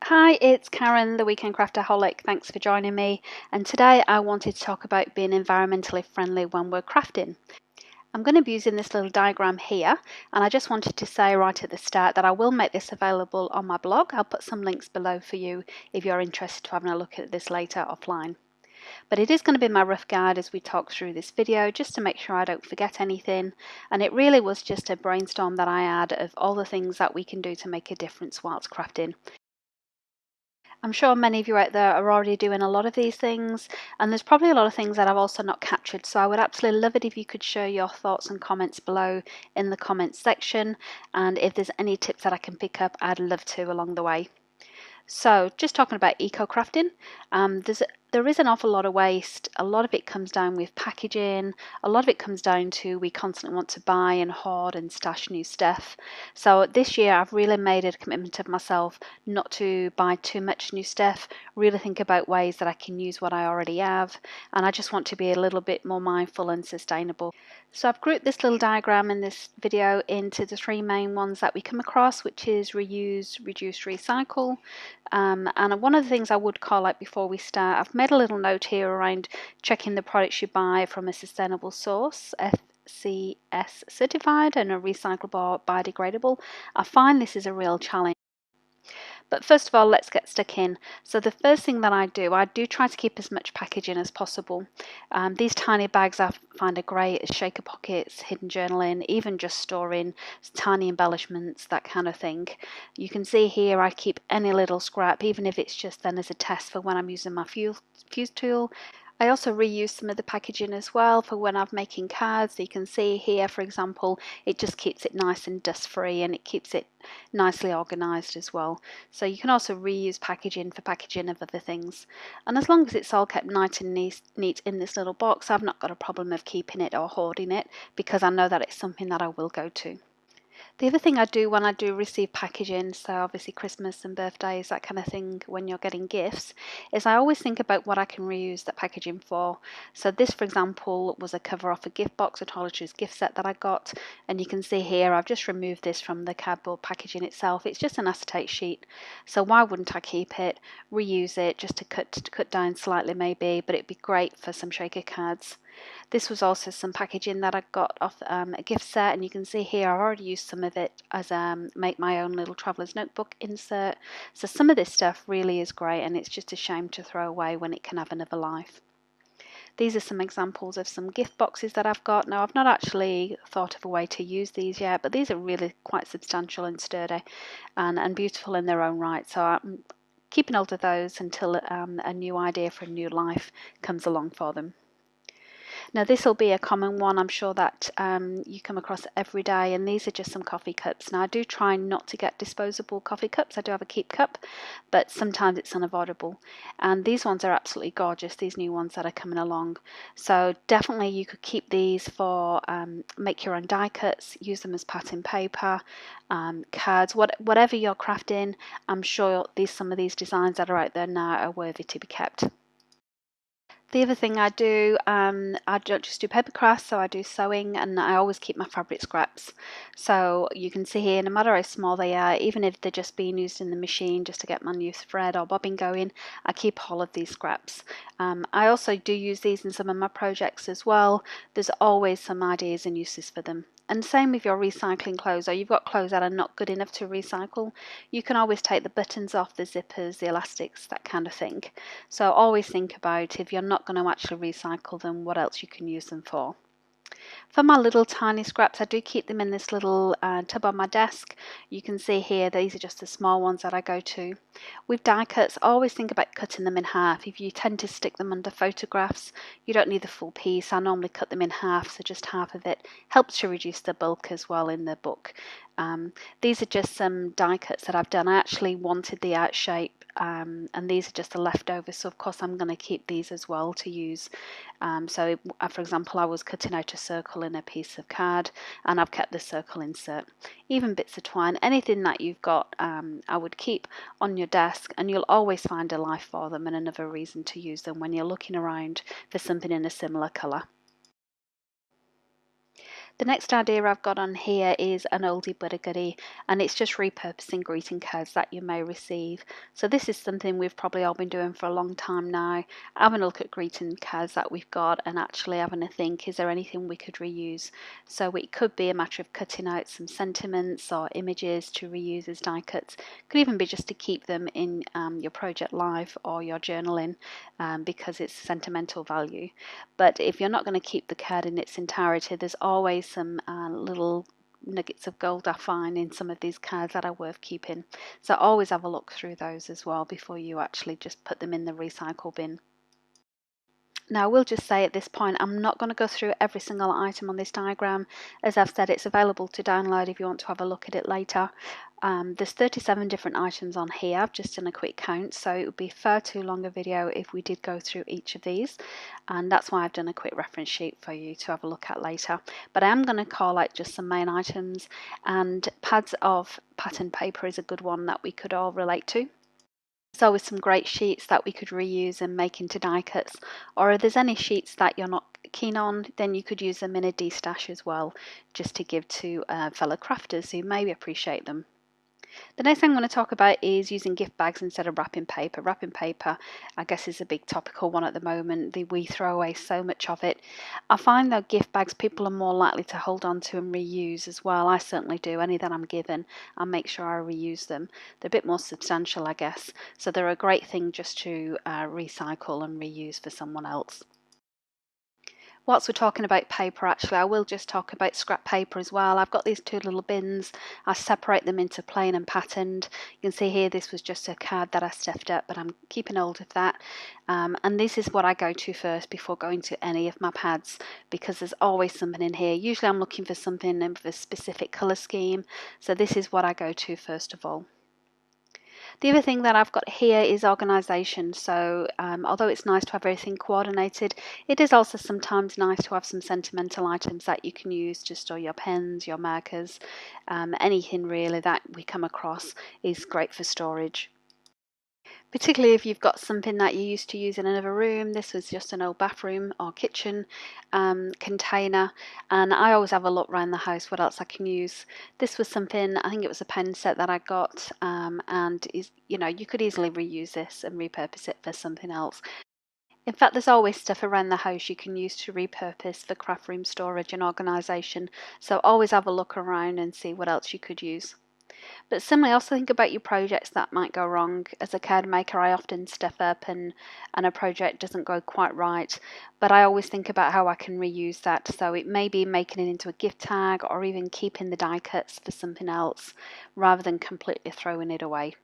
Hi, it's Karen, the Weekend Craftaholic. Thanks for joining me. And today I wanted to talk about being environmentally friendly when we're crafting. I'm going to be using this little diagram here, and I just wanted to say right at the start that I will make this available on my blog. I'll put some links below for you if you're interested in having a look at this later offline. But it is going to be my rough guide as we talk through this video, just to make sure I don't forget anything. And it really was just a brainstorm that I had of all the things that we can do to make a difference whilst crafting. I'm sure many of you out there are already doing a lot of these things, and there's probably a lot of things that I've also not captured, so I would absolutely love it if you could share your thoughts and comments below in the comments section, and if there's any tips that I can pick up, I'd love to along the way. So just talking about eco-crafting, there is an awful lot of waste. A lot of it comes down with packaging. A lot of it comes down to we constantly want to buy and hoard and stash new stuff. So this year I've really made a commitment of myself not to buy too much new stuff, really think about ways that I can use what I already have, and I just want to be a little bit more mindful and sustainable. So I've grouped this little diagram in this video into the three main ones that we come across, which is reuse, reduce, recycle. And one of the things I would call out before we start, I've made a little note here around checking the products you buy from a sustainable source, FCS certified and a recyclable, biodegradable. I find this is a real challenge. But first of all, let's get stuck in. So the first thing that I do try to keep as much packaging as possible. These tiny bags I find are great as shaker pockets, hidden journaling, even just storing tiny embellishments, that kind of thing. You can see here I keep any little scrap, even if it's just then as a test for when I'm using my fuse tool. I also reuse some of the packaging as well for when I'm making cards. So you can see here, for example, it just keeps it nice and dust free, and it keeps it nicely organized as well. So you can also reuse packaging for packaging of other things. And as long as it's all kept nice and neat in this little box, I've not got a problem of keeping it or hoarding it, because I know that it's something that I will go to. The other thing I do when I do receive packaging, so obviously Christmas and birthdays, that kind of thing, when you're getting gifts, is I always think about what I can reuse that packaging for. So this, for example, was a cover off a gift box, a Toiletries gift set that I got, and you can see here I've just removed this from the cardboard packaging itself. It's just an acetate sheet, so why wouldn't I keep it, reuse it, just to cut down slightly maybe, but it'd be great for some shaker cards. This was also some packaging that I got off a gift set, and you can see here I've already used some of it as make my own little traveller's notebook insert. So some of this stuff really is great, and it's just a shame to throw away when it can have another life. These are some examples of some gift boxes that I've got. Now, I've not actually thought of a way to use these yet, but these are really quite substantial and sturdy and beautiful in their own right. So I'm keeping hold of those until a new idea for a new life comes along for them. Now this will be a common one, I'm sure that you come across every day, and these are just some coffee cups. Now I do try not to get disposable coffee cups. I do have a keep cup, but sometimes it's unavoidable. And these ones are absolutely gorgeous, these new ones that are coming along. So definitely you could keep these for make your own die cuts, use them as pattern paper, cards, whatever you're crafting. I'm sure some of these designs that are out there now are worthy to be kept. The other thing I do, I don't just do paper crafts, so I do sewing, and I always keep my fabric scraps. So you can see here, no matter how small they are, even if they're just being used in the machine just to get my new thread or bobbin going, I keep all of these scraps. I also do use these in some of my projects as well. There's always some ideas and uses for them. And same with your recycling clothes, or you've got clothes that are not good enough to recycle, you can always take the buttons off, the zippers, the elastics, that kind of thing. So always think about, if you're not going to actually recycle them, what else you can use them for. For my little tiny scraps, I do keep them in this little tub on my desk. You can see here these are just the small ones that I go to. With die cuts, always think about cutting them in half. If you tend to stick them under photographs, you don't need the full piece. I normally cut them in half, so just half of it helps to reduce the bulk as well in the book. These are just some die cuts that I've done. I actually wanted the out shape, and these are just the leftovers, so of course I'm going to keep these as well to use. For example, I was cutting out a circle in a piece of card, and I've kept the circle insert. Even bits of twine, anything that you've got, I would keep on your desk, and you'll always find a life for them and another reason to use them when you're looking around for something in a similar colour. The next idea I've got on here is an oldie but a goodie, and it's just repurposing greeting cards that you may receive. So this is something we've probably all been doing for a long time now, having a look at greeting cards that we've got and actually having a think, is there anything we could reuse? So it could be a matter of cutting out some sentiments or images to reuse as die cuts. It could even be just to keep them in your project life or your journaling because it's sentimental value. But if you're not going to keep the card in its entirety, there's always some little nuggets of gold I find in some of these cards that are worth keeping. So always have a look through those as well before you actually just put them in the recycle bin. Now I will just say at this point I'm not going to go through every single item on this diagram. As I've said, it's available to download if you want to have a look at it later. There's 37 different items on here. I've just done a quick count, so it would be far too long a video if we did go through each of these, and that's why I've done a quick reference sheet for you to have a look at later. But I am going to call out just some main items, and pads of pattern paper is a good one that we could all relate to. There's always some great sheets that we could reuse and make into die cuts, or if there's any sheets that you're not keen on, then you could use them in a de-stash as well, just to give to fellow crafters who maybe appreciate them. The next thing I'm going to talk about is using gift bags instead of wrapping paper. Wrapping paper, I guess, is a big topical one at the moment. We throw away so much of it. I find that gift bags people are more likely to hold on to and reuse as well. I certainly do. Any that I'm given, I make sure I reuse them. They're a bit more substantial, I guess. So they're a great thing just to recycle and reuse for someone else. Whilst we're talking about paper, actually, I will just talk about scrap paper as well. I've got these two little bins. I separate them into plain and patterned. You can see here this was just a card that I stuffed up, but I'm keeping hold of that. And this is what I go to first before going to any of my pads, because there's always something in here. Usually I'm looking for something with a specific colour scheme, so this is what I go to first of all. The other thing that I've got here is organisation. So although it's nice to have everything coordinated, it is also sometimes nice to have some sentimental items that you can use to store your pens, your markers, anything really that we come across is great for storage. Particularly if you've got something that you used to use in another room. This was just an old bathroom or kitchen container, and I always have a look around the house what else I can use. This was something, I think it was a pen set that I got, and is, you know, you could easily reuse this and repurpose it for something else. In fact, there's always stuff around the house you can use to repurpose for craft room storage and organisation, so always have a look around and see what else you could use. But similarly, also think about your projects that might go wrong. As a card maker, I often stuff up and a project doesn't go quite right, but I always think about how I can reuse that. So it may be making it into a gift tag or even keeping the die cuts for something else rather than completely throwing it away.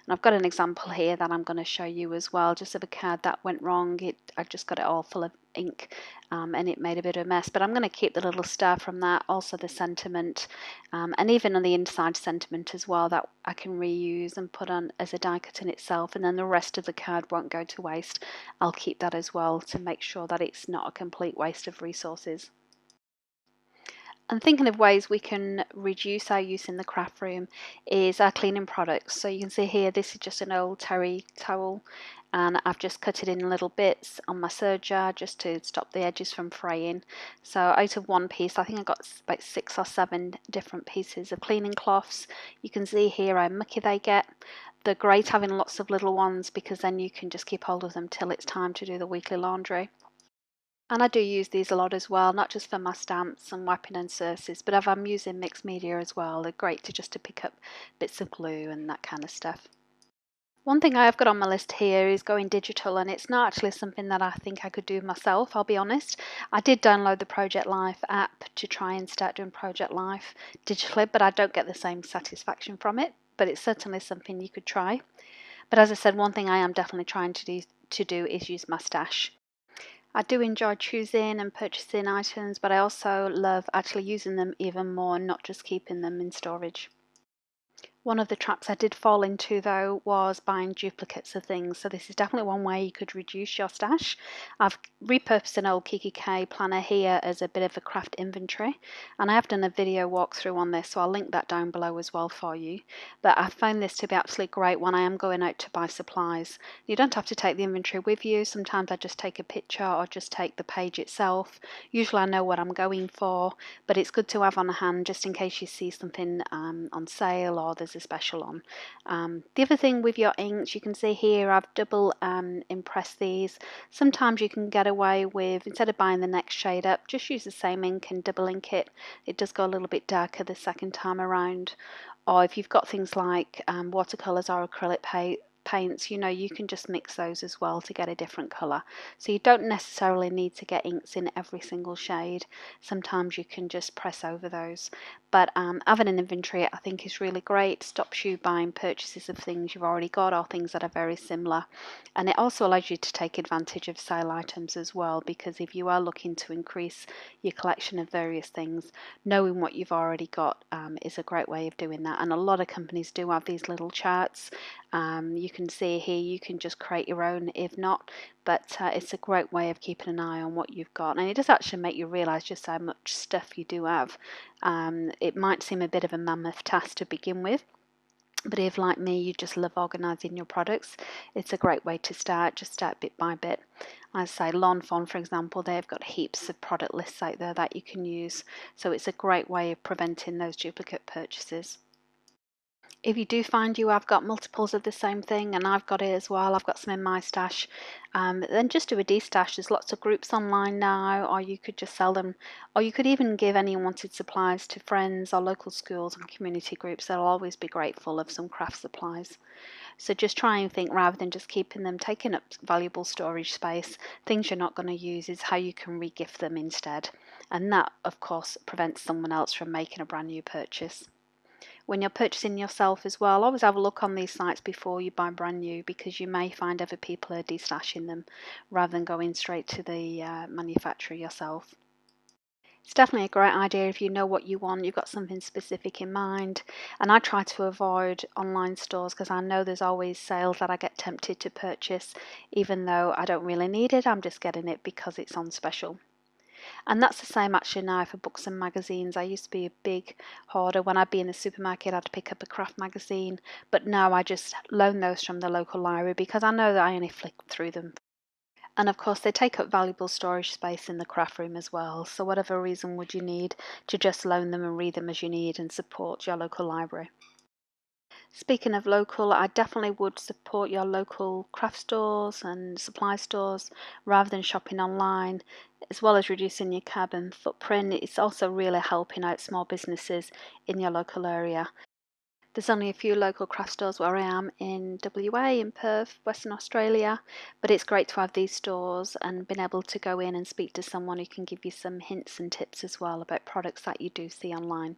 And I've got an example here that I'm going to show you as well, just of a card that went wrong. I just got it all full of ink and it made a bit of a mess, but I'm going to keep the little star from that, also the sentiment, and even on the inside sentiment as well, that I can reuse and put on as a die cut in itself, and then the rest of the card won't go to waste. I'll keep that as well to make sure that it's not a complete waste of resources. And thinking of ways we can reduce our use in the craft room is our cleaning products. So you can see here, this is just an old terry towel, and I've just cut it in little bits on my serger just to stop the edges from fraying. So out of one piece, I think I got about 6 or 7 different pieces of cleaning cloths. You can see here how mucky they get. They're great having lots of little ones because then you can just keep hold of them till it's time to do the weekly laundry. And I do use these a lot as well, not just for my stamps and wiping and surfaces, but if I'm using mixed media as well, they're great to pick up bits of glue and that kind of stuff. One thing I have got on my list here is going digital, and it's not actually something that I think I could do myself, I'll be honest. I did download the Project Life app to try and start doing Project Life digitally, but I don't get the same satisfaction from it, but it's certainly something you could try. But as I said, one thing I am definitely trying to do is use my stash. I do enjoy choosing and purchasing items, but I also love actually using them even more, not just keeping them in storage. One of the traps I did fall into though was buying duplicates of things. So this is definitely one way you could reduce your stash. I've repurposed an old Kiki K planner here as a bit of a craft inventory, and I have done a video walkthrough on this, so I'll link that down below as well for you. But I found this to be absolutely great when I am going out to buy supplies. You don't have to take the inventory with you. Sometimes I just take a picture or just take the page itself. Usually I know what I'm going for, but it's good to have on hand just in case you see something on sale or there's a special on. The other thing with your inks, you can see here I've double impressed these. Sometimes you can get away with, instead of buying the next shade up, just use the same ink and double ink it. It does go a little bit darker the second time around. Or if you've got things like watercolours or acrylic paints, you can just mix those as well to get a different colour. So you don't necessarily need to get inks in every single shade. Sometimes you can just press over those. But having an inventory I think is really great. Stops you buying purchases of things you've already got or things that are very similar. And it also allows you to take advantage of sale items as well, because if you are looking to increase your collection of various things, knowing what you've already got is a great way of doing that. And a lot of companies do have these little charts. You can see here, you can just create your own if not, but it's a great way of keeping an eye on what you've got, and it does actually make you realise just how much stuff you do have. It might seem a bit of a mammoth task to begin with, but if, like me, you just love organising your products, it's a great way to start. Just start bit by bit. I say Lawn Fawn, for example, they've got heaps of product lists out there that you can use, so it's a great way of preventing those duplicate purchases. If you do find you have got multiples of the same thing, and I've got it as well, I've got some in my stash, then just do a destash. There's lots of groups online now, or you could just sell them, or you could even give any wanted supplies to friends or local schools and community groups. They'll always be grateful of some craft supplies. So just try and think, rather than just keeping them taking up valuable storage space, things you're not going to use, is how you can regift them instead. And that, of course, prevents someone else from making a brand new purchase. When you're purchasing yourself as well, always have a look on these sites before you buy brand new, because you may find other people are destashing them rather than going straight to the manufacturer yourself. It's definitely a great idea if you know what you want, you've got something specific in mind. And I try to avoid online stores because I know there's always sales that I get tempted to purchase, even though I don't really need it. I'm just getting it because it's on special. And that's the same actually now for books and magazines. I used to be a big hoarder. When I'd be in the supermarket, I'd pick up a craft magazine, but now I just loan those from the local library because I know that I only flick through them. And of course, they take up valuable storage space in the craft room as well. So, whatever reason would you need to just loan them and read them as you need and support your local library? Speaking of local, I definitely would support your local craft stores and supply stores rather than shopping online, as well as reducing your carbon footprint. It's also really helping out small businesses in your local area. There's only a few local craft stores where I am in WA, in Perth, Western Australia, but it's great to have these stores and being able to go in and speak to someone who can give you some hints and tips as well about products that you do see online.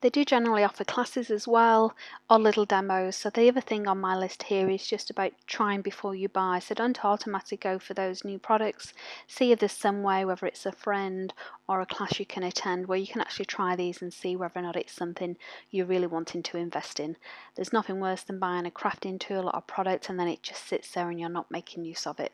They do generally offer classes as well, or little demos. So the other thing on my list here is just about trying before you buy. So don't automatically go for those new products. See if there's some way, whether it's a friend or a class you can attend, where you can actually try these and see whether or not it's something you're really wanting to invest in. There's nothing worse than buying a crafting tool or product and then it just sits there and you're not making use of it.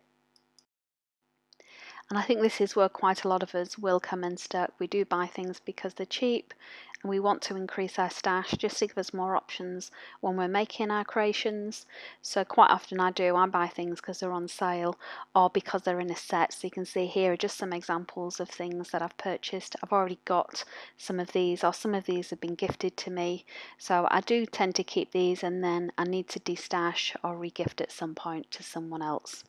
And I think this is where quite a lot of us will come unstuck. We do buy things because they're cheap and we want to increase our stash just to give us more options when we're making our creations. So quite often I buy things because they're on sale or because they're in a set. So you can see here are just some examples of things that I've purchased. I've already got some of these, or some of these have been gifted to me. So I do tend to keep these and then I need to destash or regift at some point to someone else.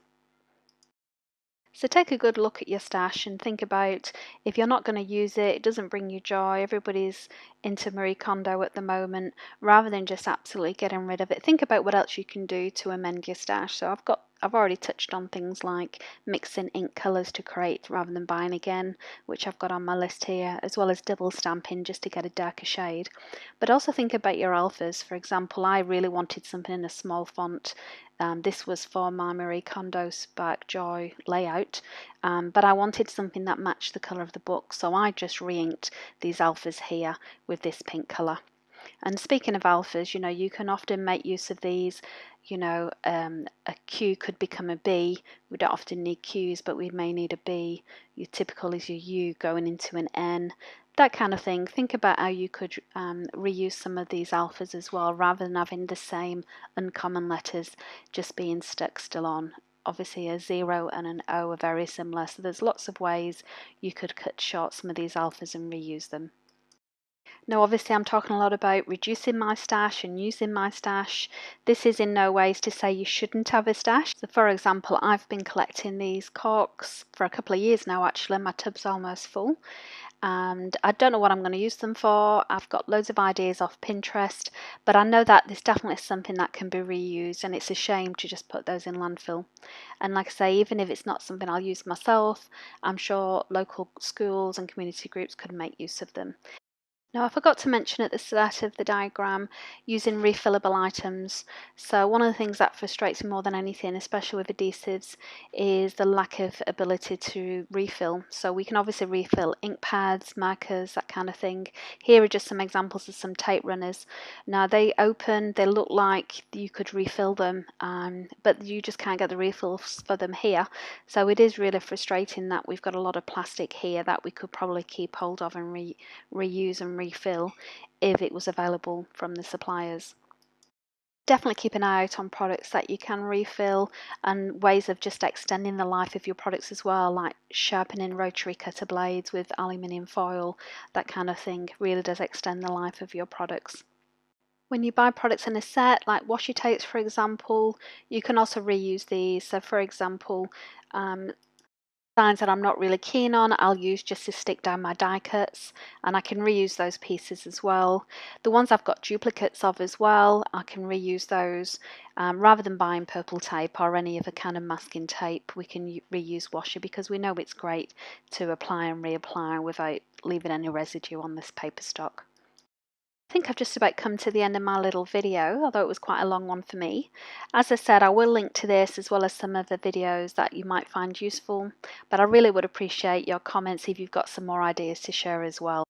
So take a good look at your stash and think about, if you're not going to use it, it doesn't bring you joy, everybody's into Marie Kondo at the moment, rather than just absolutely getting rid of it, think about what else you can do to amend your stash. So I've already touched on things like mixing ink colours to create rather than buying again, which I've got on my list here, as well as double stamping just to get a darker shade. But also think about your alphas. For example, I really wanted something in a small font. This was for my Marie Kondo Spark Joy layout, but I wanted something that matched the colour of the book, so I just re-inked these alphas here with this pink colour. And speaking of alphas, you can often make use of these. A Q could become a B. We don't often need Qs, but we may need a B. Your typical is your U going into an N, that kind of thing. Think about how you could reuse some of these alphas as well, rather than having the same uncommon letters just being stuck still on. Obviously, a 0 and an O are very similar, so there's lots of ways you could cut short some of these alphas and reuse them. Now, obviously, I'm talking a lot about reducing my stash and using my stash. This is in no ways to say you shouldn't have a stash. So, for example, I've been collecting these corks for a couple of years now, actually. My tub's almost full. And I don't know what I'm going to use them for. I've got loads of ideas off Pinterest, but I know that there's definitely something that can be reused, and it's a shame to just put those in landfill. And like I say, even if it's not something I'll use myself, I'm sure local schools and community groups could make use of them. Now, I forgot to mention at the start of the diagram using refillable items. So one of the things that frustrates me more than anything, especially with adhesives, is the lack of ability to refill. So we can obviously refill ink pads, markers, that kind of thing. Here are just some examples of some tape runners. Now they open, they look like you could refill them, but you just can't get the refills for them here. So it is really frustrating that we've got a lot of plastic here that we could probably keep hold of and reuse and refill if it was available from the suppliers. Definitely keep an eye out on products that you can refill and ways of just extending the life of your products as well, like sharpening rotary cutter blades with aluminium foil. That kind of thing really does extend the life of your products. When you buy products in a set, like washi tapes for example, you can also reuse these. So for example, designs that I'm not really keen on, I'll use just to stick down my die cuts, and I can reuse those pieces as well. The ones I've got duplicates of as well, I can reuse those. Rather than buying purple tape or any other kind of masking tape, we can reuse washi because we know it's great to apply and reapply without leaving any residue on this paper stock. I think I've just about come to the end of my little video, although it was quite a long one for me. As I said, I will link to this as well as some other videos that you might find useful, but I really would appreciate your comments if you've got some more ideas to share as well.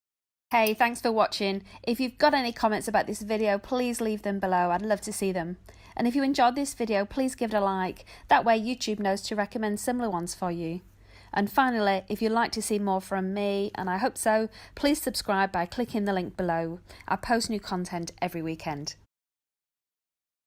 Hey, thanks for watching. If you've got any comments about this video, please leave them below. I'd love to see them. And if you enjoyed this video, please give it a like. That way YouTube knows to recommend similar ones for you. And finally, if you'd like to see more from me, and I hope so, please subscribe by clicking the link below. I post new content every weekend.